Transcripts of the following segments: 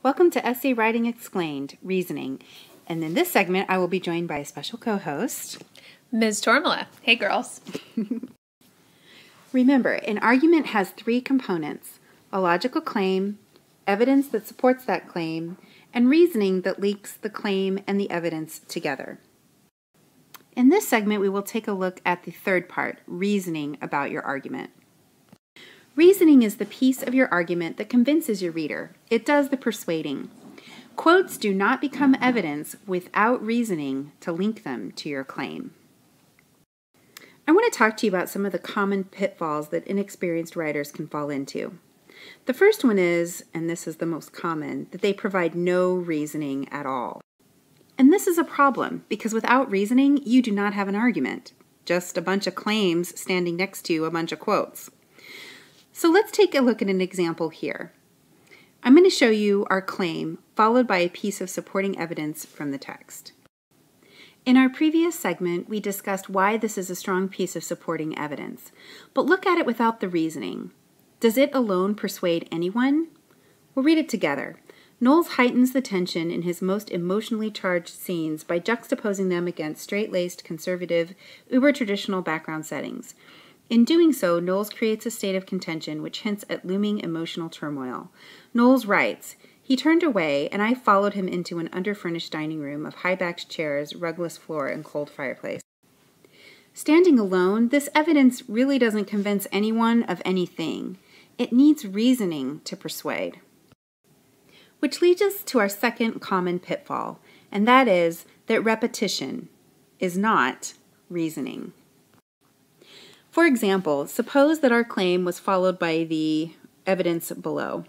Welcome to Essay Writing Explained, Reasoning. And in this segment, I will be joined by a special co-host, Ms. Tormala. Hey, girls. Remember, an argument has three components: a logical claim, evidence that supports that claim, and reasoning that links the claim and the evidence together. In this segment, we will take a look at the third part, reasoning about your argument. Reasoning is the piece of your argument that convinces your reader. It does the persuading. Quotes do not become evidence without reasoning to link them to your claim. I want to talk to you about some of the common pitfalls that inexperienced writers can fall into. The first one is, and this is the most common, that they provide no reasoning at all. And this is a problem because without reasoning, you do not have an argument, just a bunch of claims standing next to a bunch of quotes. So let's take a look at an example here. I'm going to show you our claim, followed by a piece of supporting evidence from the text. In our previous segment, we discussed why this is a strong piece of supporting evidence, but look at it without the reasoning. Does it alone persuade anyone? We'll read it together. Knowles heightens the tension in his most emotionally charged scenes by juxtaposing them against straight-laced, conservative, uber-traditional background settings. In doing so, Knowles creates a state of contention which hints at looming emotional turmoil. Knowles writes, "He turned away, and I followed him into an underfurnished dining room of high-backed chairs, rugless floor, and cold fireplace." Standing alone, this evidence really doesn't convince anyone of anything. It needs reasoning to persuade. Which leads us to our second common pitfall, and that is that repetition is not reasoning. For example, suppose that our claim was followed by the evidence below.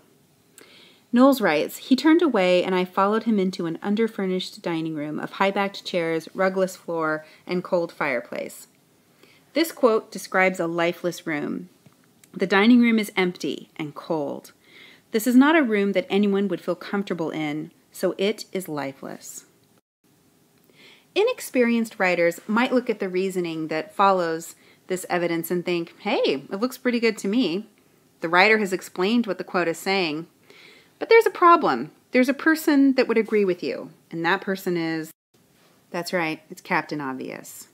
Knowles writes, "He turned away and I followed him into an underfurnished dining room of high-backed chairs, rugless floor, and cold fireplace." This quote describes a lifeless room. The dining room is empty and cold. This is not a room that anyone would feel comfortable in, so it is lifeless. Inexperienced writers might look at the reasoning that follows this evidence and think, hey, it looks pretty good to me. The writer has explained what the quote is saying. But there's a problem. There's a person that would agree with you, and that person is, that's right, it's Captain Obvious.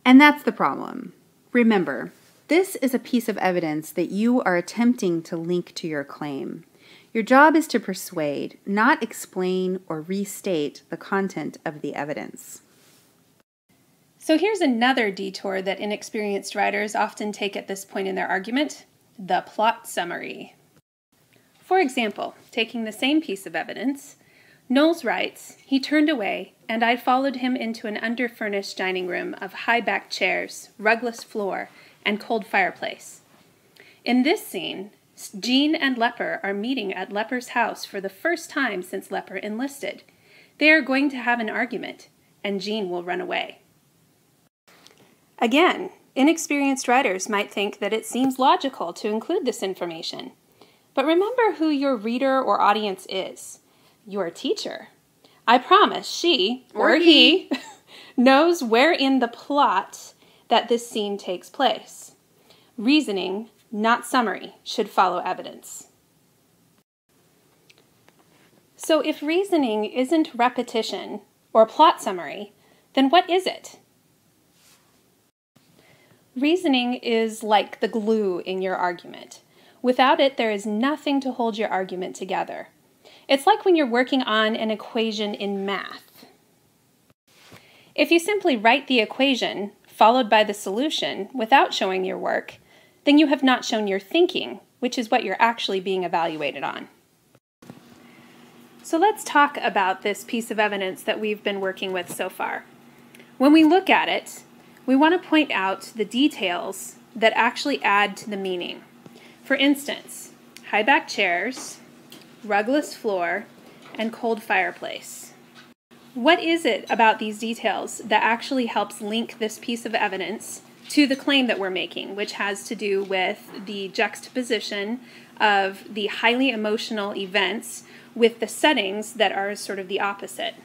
And that's the problem. Remember, this is a piece of evidence that you are attempting to link to your claim. Your job is to persuade, not explain or restate the content of the evidence. So here's another detour that inexperienced writers often take at this point in their argument: the plot summary. For example, taking the same piece of evidence, Knowles writes, "He turned away, and I followed him into an underfurnished dining room of high-backed chairs, rugless floor, and cold fireplace." In this scene, Jean and Lepper are meeting at Lepper's house for the first time since Lepper enlisted. They are going to have an argument, and Jean will run away. Again, inexperienced writers might think that it seems logical to include this information. But remember who your reader or audience is. Your teacher. I promise she, or he, knows where in the plot that this scene takes place. Reasoning, not summary, should follow evidence. So if reasoning isn't repetition or plot summary, then what is it? Reasoning is like the glue in your argument. Without it, there is nothing to hold your argument together. It's like when you're working on an equation in math. If you simply write the equation, followed by the solution, without showing your work, then you have not shown your thinking, which is what you're actually being evaluated on. So let's talk about this piece of evidence that we've been working with so far. When we look at it, we want to point out the details that actually add to the meaning. For instance, high-backed chairs, rugless floor, and cold fireplace. What is it about these details that actually helps link this piece of evidence to the claim that we're making, which has to do with the juxtaposition of the highly emotional events with the settings that are sort of the opposite?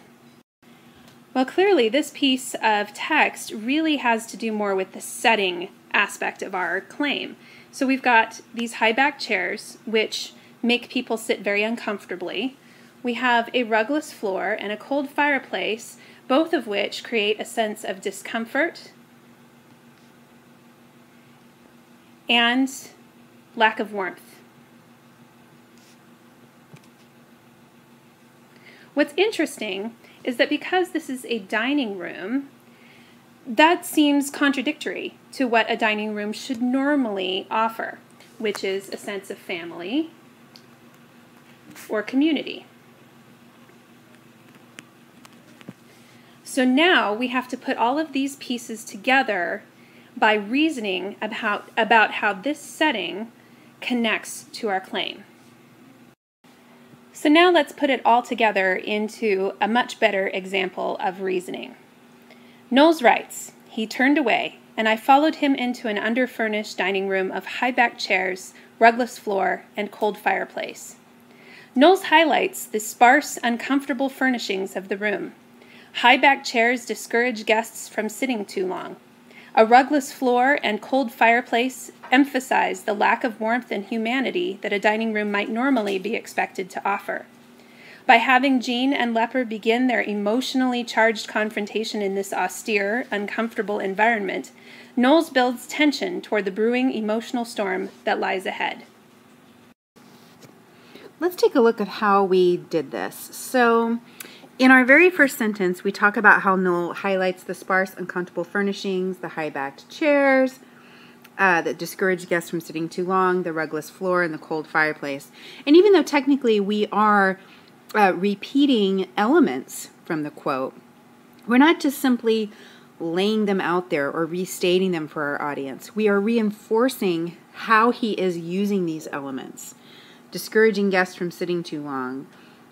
Well, clearly this piece of text really has to do more with the setting aspect of our claim. So we've got these high back chairs, which make people sit very uncomfortably. We have a rugless floor and a cold fireplace, both of which create a sense of discomfort and lack of warmth. What's interesting is that because this is a dining room, that seems contradictory to what a dining room should normally offer, which is a sense of family or community. So now we have to put all of these pieces together by reasoning about how this setting connects to our claim. So now let's put it all together into a much better example of reasoning. Knowles writes, "He turned away, and I followed him into an underfurnished dining room of high-backed chairs, rugless floor, and cold fireplace." Knowles highlights the sparse, uncomfortable furnishings of the room. High-backed chairs discourage guests from sitting too long. A rugless floor and cold fireplace emphasize the lack of warmth and humanity that a dining room might normally be expected to offer. By having Jean and Lepper begin their emotionally charged confrontation in this austere, uncomfortable environment, Knowles builds tension toward the brewing emotional storm that lies ahead. Let's take a look at how we did this. So, in our very first sentence, we talk about how Knowles highlights the sparse, uncomfortable furnishings, the high-backed chairs that discourage guests from sitting too long, the rugless floor, and the cold fireplace. And even though technically we are repeating elements from the quote, we're not just simply laying them out there or restating them for our audience. We are reinforcing how he is using these elements. Discouraging guests from sitting too long.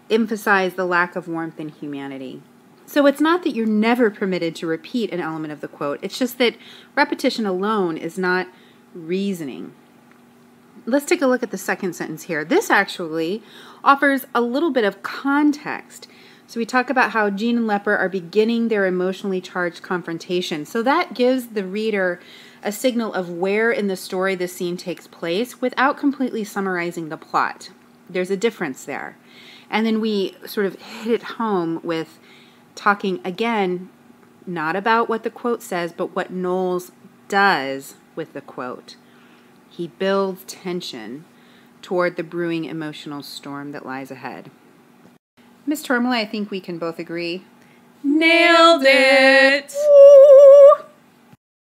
Emphasize the lack of warmth and humanity. So it's not that you're never permitted to repeat an element of the quote. It's just that repetition alone is not reasoning. Let's take a look at the second sentence here. This actually offers a little bit of context. So we talk about how Jean and Lepper are beginning their emotionally charged confrontation. So that gives the reader a signal of where in the story the scene takes place without completely summarizing the plot. There's a difference there. And then we sort of hit it home with talking again, not about what the quote says, but what Knowles does with the quote. He builds tension toward the brewing emotional storm that lies ahead. Ms. Tormele, I think we can both agree. Nailed it!